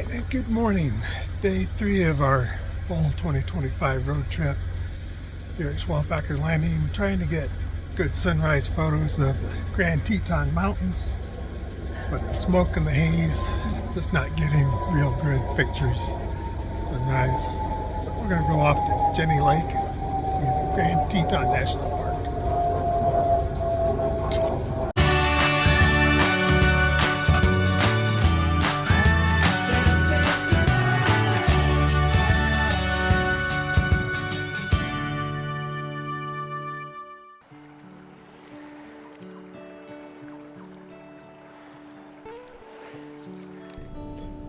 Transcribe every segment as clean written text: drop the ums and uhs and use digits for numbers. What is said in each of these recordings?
right, and good morning. Day 3 of our fall 2025 road trip here at Schwalbacher Landing. We're trying to get good sunrise photos of the Grand Teton Mountains, but the smoke and the haze, just not getting real good pictures sunrise. So we're going to go off to Jenny Lake and see the Grand Teton National Park.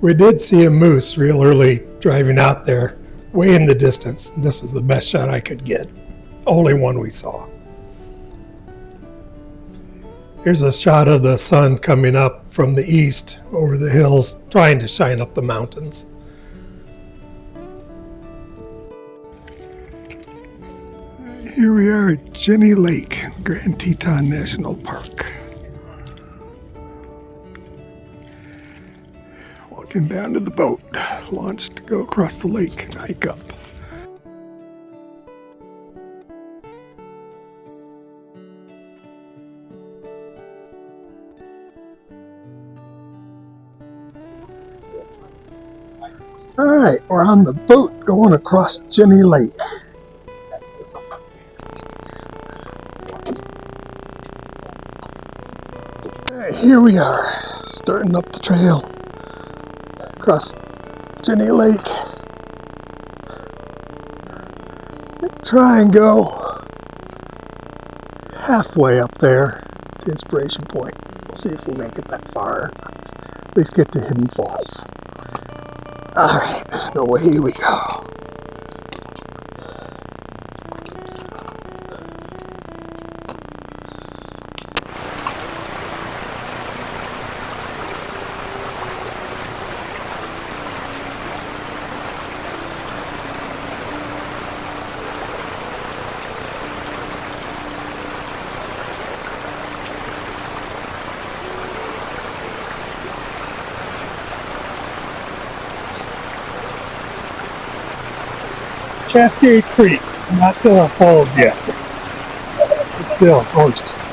We did see a moose real early driving out there, way in the distance. This is the best shot I could get. Only one we saw. Here's a shot of the sun coming up from the east over the hills, trying to shine up the mountains. Here we are at Jenny Lake, Grand Teton National Park. Walking down to the boat, launched to go across the lake and hike up. All right, we're on the boat going across Jenny Lake. All right, here we are, starting up the trail across Jenny Lake. Try and go halfway up there to Inspiration Point. We'll see if we make it that far. At least get to Hidden Falls. Alright, and away we go. Cascade Creek, not falls yet. It's still gorgeous.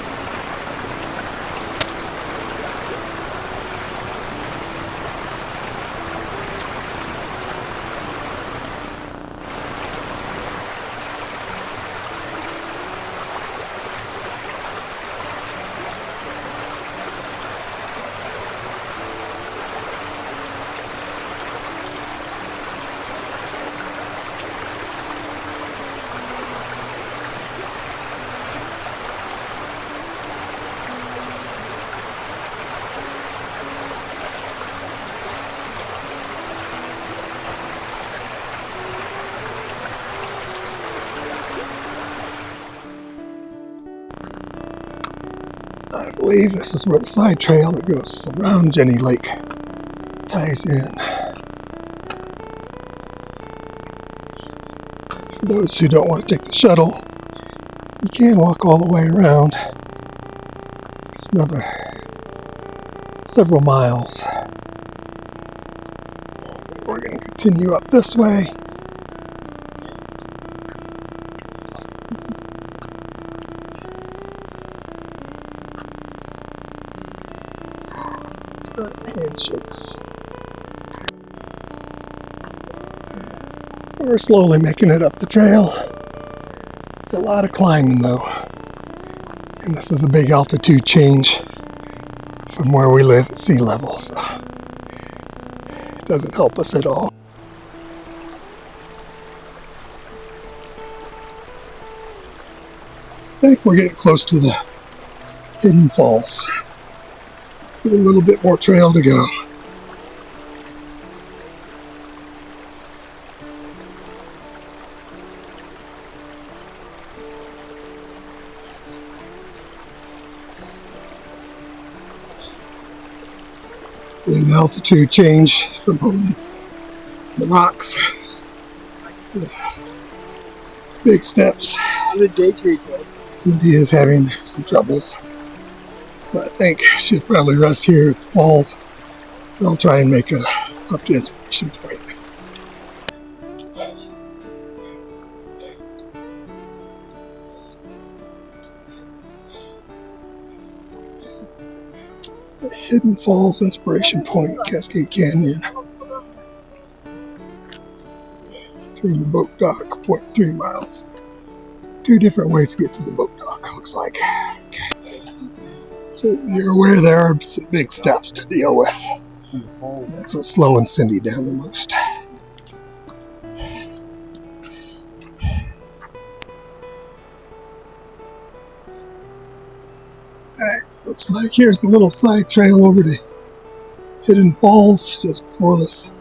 I believe this is where the side trail that goes around Jenny Lake ties in. For those who don't want to take the shuttle, you can walk all the way around. It's another several miles. We're going to continue up this way. Handshakes. We're slowly making it up the trail. It's a lot of climbing though, and this is a big altitude change from where we live at sea level, so it doesn't help us at all. I think we're getting close to the Hidden Falls. Still a little bit more trail to go. An altitude change from home. The rocks. Big steps. Cindy is having some troubles. So I think she'll probably rest here at the falls. I'll try and make it a up to Inspiration Point. Hidden Falls, Inspiration Point, Cascade Canyon. Turn the boat dock, 0.3 miles. 2 different ways to get to the boat dock, looks like. Okay. So you're aware there are some big steps to deal with. That's what's slowing Cindy down the most. Alright, looks like here's the little side trail over to Hidden Falls, just before this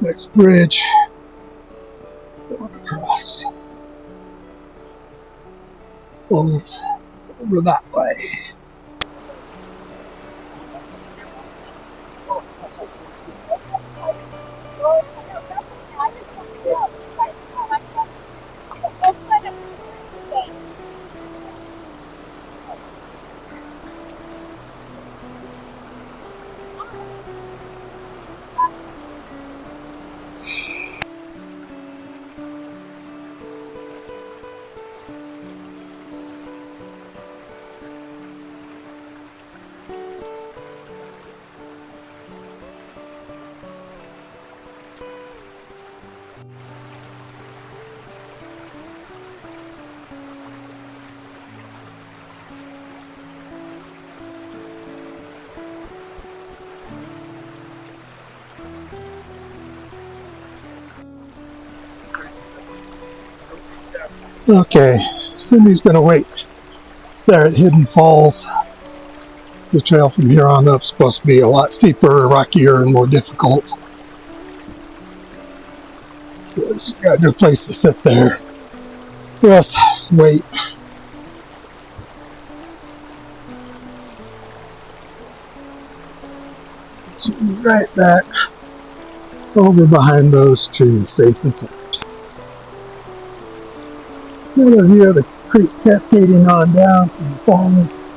next bridge. Going across. Falls over that way. Okay, Cindy's gonna wait there at Hidden Falls. The trail from here on up is supposed to be a lot steeper, rockier, and more difficult. So she's got a good place to sit there. Rest, wait. She'll be right back over behind those trees, safe and sound. Another view of the creek cascading on down from the falls.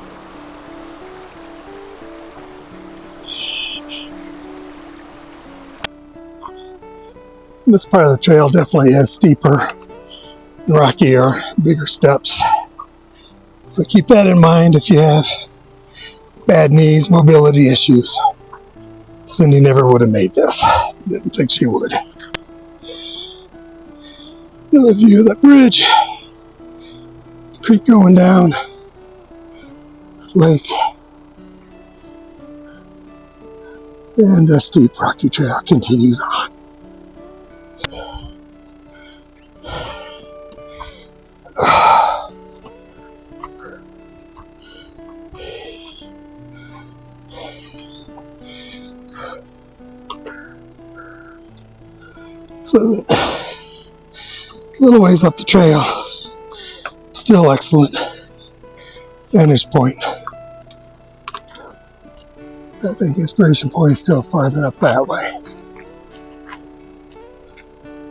This part of the trail definitely has steeper, rockier, bigger steps. So keep that in mind if you have bad knees, mobility issues. Cindy never would have made this. Didn't think she would. Another view of that bridge. Creek going down, lake, and the steep rocky trail continues on. So it's a little ways up the trail. Still excellent vantage point. I think Inspiration Point is still farther up that way.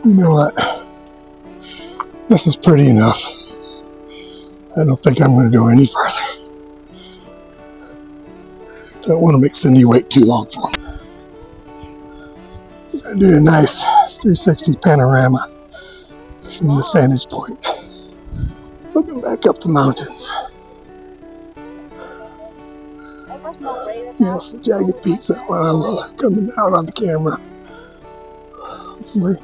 You know what? This is pretty enough. I don't think I'm going to go any farther. Don't want to make Cindy wait too long for me. I do a nice 360 panorama from this vantage point. Looking back up the mountains. Yes, the jagged peaks that were coming out on the camera. Hopefully.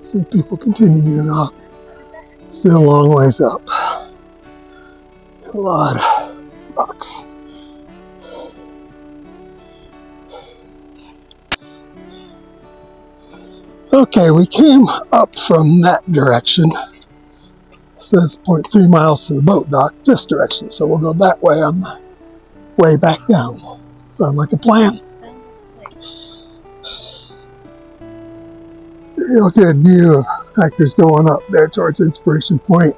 See people continuing up. Still a long ways up. A lot of rocks. Okay, we came up from that direction. It says 0.3 miles to the boat dock this direction, so we'll go that way on the way back down. Sound like a plan? Real good view of hikers going up there towards Inspiration Point.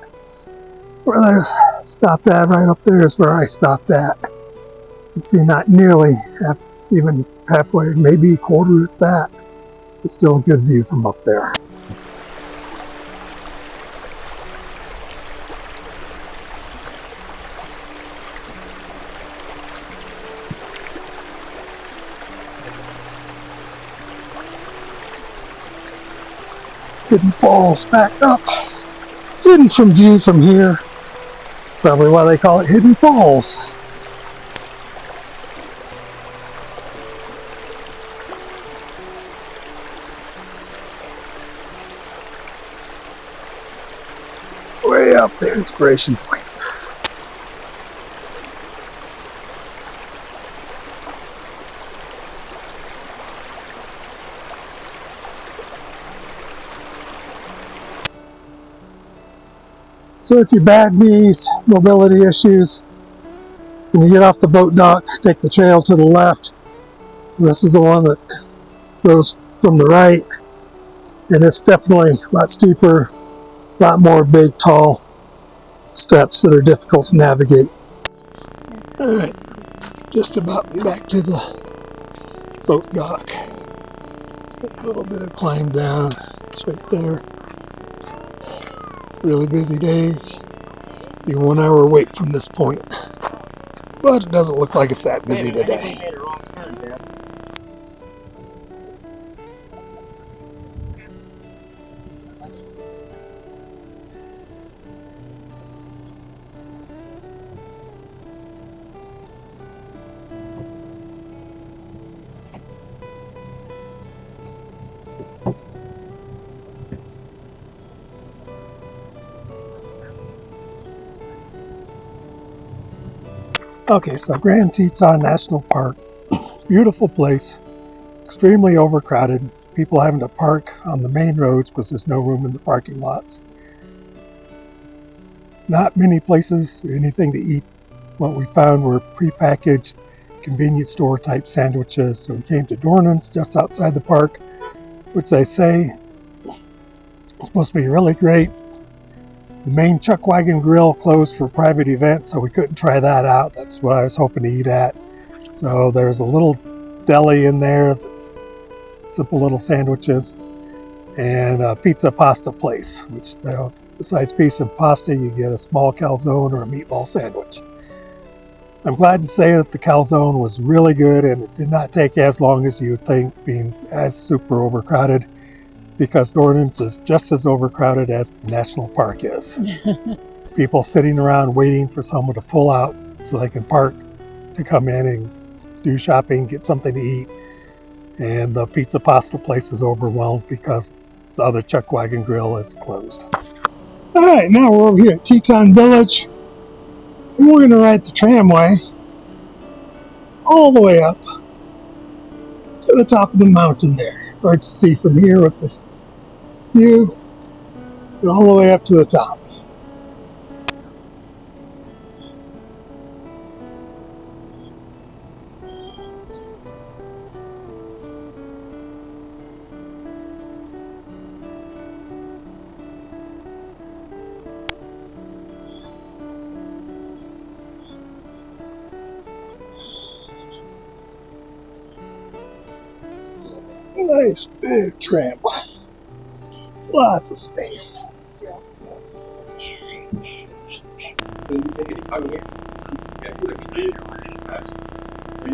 Where they stopped at, right up there is where I stopped at. You see, not nearly even halfway, maybe a quarter if that. It's still a good view from up there. Hidden Falls back up. Hidden from view from here. Probably why they call it Hidden Falls. Way up there, Inspiration Point. So if you bad knees, mobility issues, when you get off the boat dock, take the trail to the left. This is the one that goes from the right, and it's definitely a lot steeper, a lot more big, tall steps that are difficult to navigate. All right, just about back to the boat dock. So a little bit of climb down. It's right there. Really busy days. Be 1 hour wait from this point. But it doesn't look like it's that busy today. Okay, so Grand Tetons National Park, beautiful place, extremely overcrowded, people having to park on the main roads because there's no room in the parking lots. Not many places or anything to eat. What we found were prepackaged convenience store type sandwiches. So we came to Dornan's just outside the park, which they say is supposed to be really great. The main chuck wagon grill closed for private events, so we couldn't try that out. That's what I was hoping to eat at. So there's a little deli in there, simple little sandwiches, and a pizza pasta place, which besides pizza and pasta, you get a small calzone or a meatball sandwich. I'm glad to say that the calzone was really good, and it did not take as long as you would think, being as super overcrowded, because Dornan's is just as overcrowded as the national park is. People sitting around waiting for someone to pull out so they can park to come in and do shopping, get something to eat. And the pizza pasta place is overwhelmed because the other chuck wagon grill is closed. All right, now we're over here at Teton Village. And we're going to ride the tramway all the way up to the top of the mountain there. Hard to see from here with this view, but all the way up to the top. Nice big tram. Lots of space.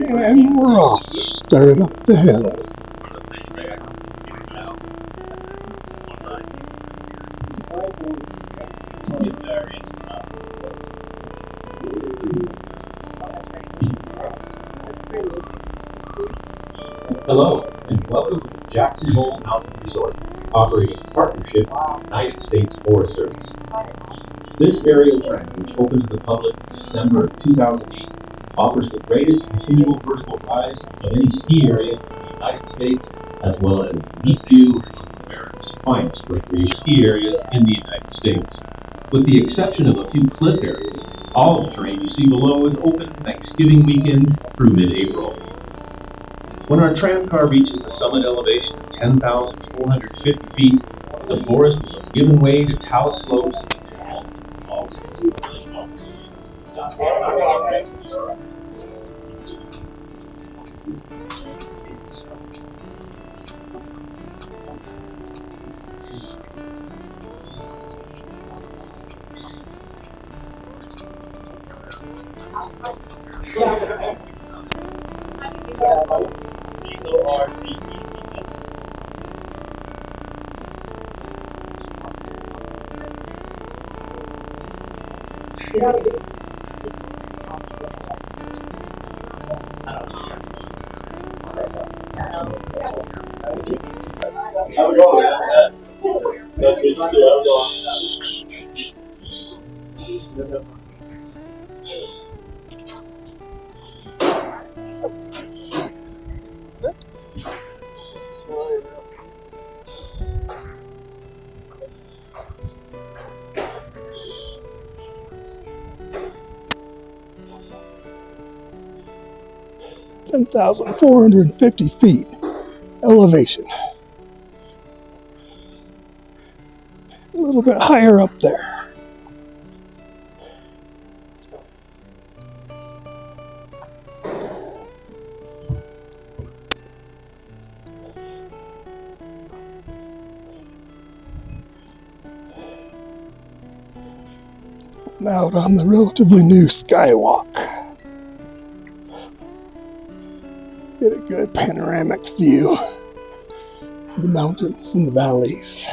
And we're off. Started up the hill. Hello, and welcome to the Jackson Hole Mountain Resort, operating in partnership with the United States Forest Service. This aerial tram, which opened to the public in December of 2008, offers the greatest continual vertical rise of any ski area in the United States, as well as a unique view of America's finest recreation ski areas in the United States. With the exception of a few cliff areas, all of the terrain you see below is open Thanksgiving weekend through mid-April. When our tram car reaches the summit elevation of 10,450 feet, the forest will have given way to talus slopes. (10,450 feet elevation. A little bit higher up there. And out on the relatively new skywalk. Get a good panoramic view of the mountains and the valleys.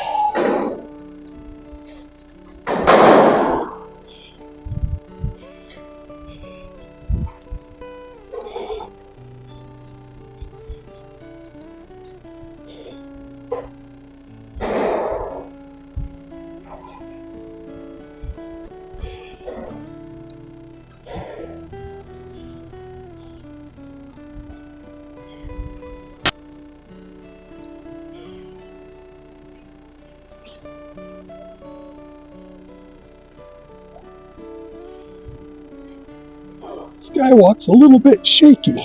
Skywalk's a little bit shaky.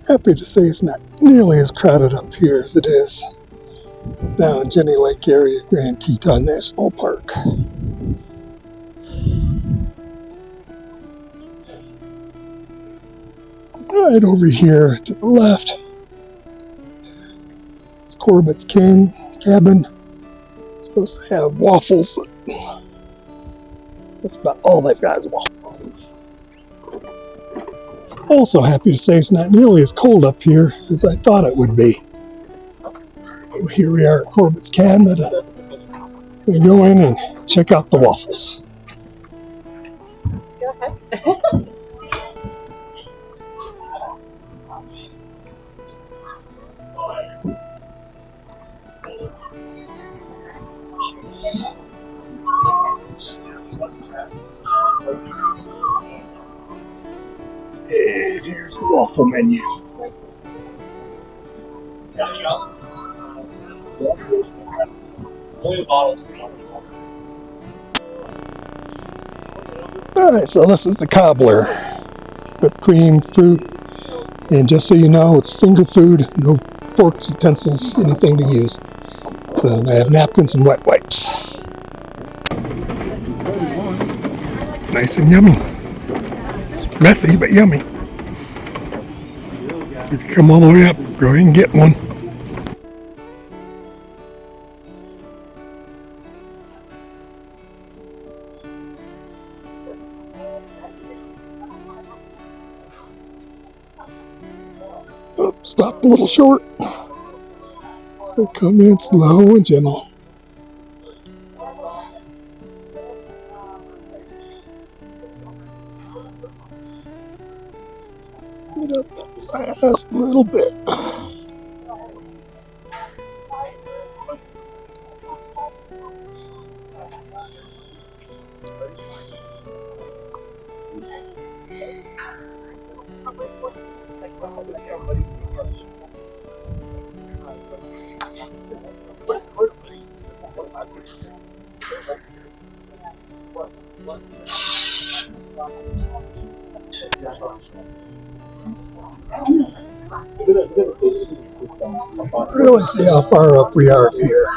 Happy to say it's not nearly as crowded up here as it is down in Jenny Lake area, Grand Tetons National Park. Right over here to the left is Corbett's cabin. It's supposed to have waffles. That's about all they've got is waffles. Also happy to say it's not nearly as cold up here as I thought it would be. Here we are at Corbett's cabin. I'm going to go in and check out the waffles. Go ahead. And here's the waffle menu. Alright, so this is the cobbler. Whipped cream, fruit, and just so you know, it's finger food, no forks, utensils, anything to use. So I have napkins and wet wipes. Nice and yummy. Messy, but yummy. If you come all the way up, go ahead and get one. Oh, stopped a little short. So come in slow and gentle. Get up that last little bit. Really see how far up we are here.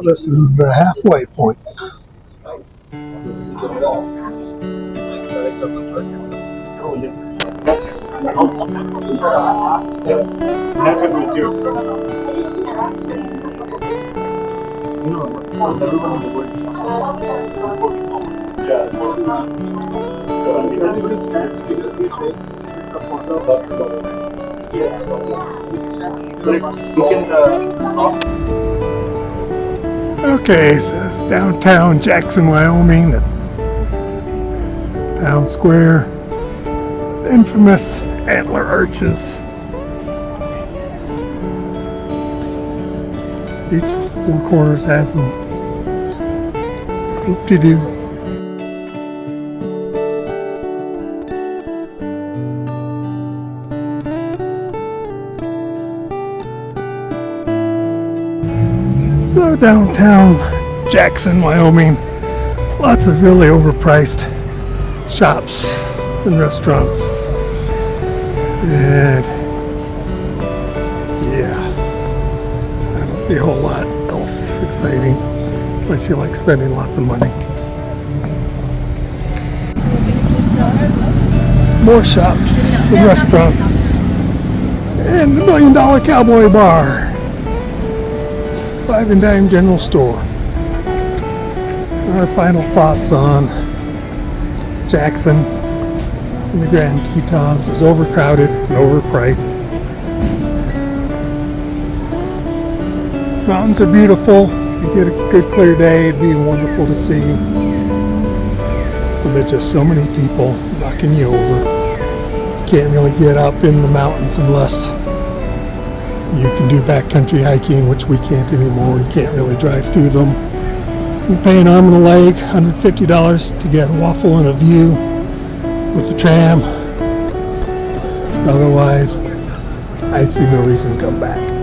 This is the halfway point. Okay, so it's downtown Jackson, Wyoming, the town square, the infamous antler arches. Each four corners has them. Oop-de-doo. So downtown Jackson, Wyoming, lots of really overpriced shops and restaurants. And yeah, I don't see a whole lot else exciting unless you like spending lots of money. More shops and restaurants and the $1 Million Cowboy Bar. 5 and Dime General Store. Our final thoughts on Jackson and the Grand Tetons is overcrowded and overpriced. Mountains are beautiful. You get a good clear day, it'd be wonderful to see. But there's just so many people knocking you over. You can't really get up in the mountains unless you can do backcountry hiking, which we can't anymore. You can't really drive through them. You pay an arm and a leg, $150 to get a waffle and a view with the tram. Otherwise, I see no reason to come back.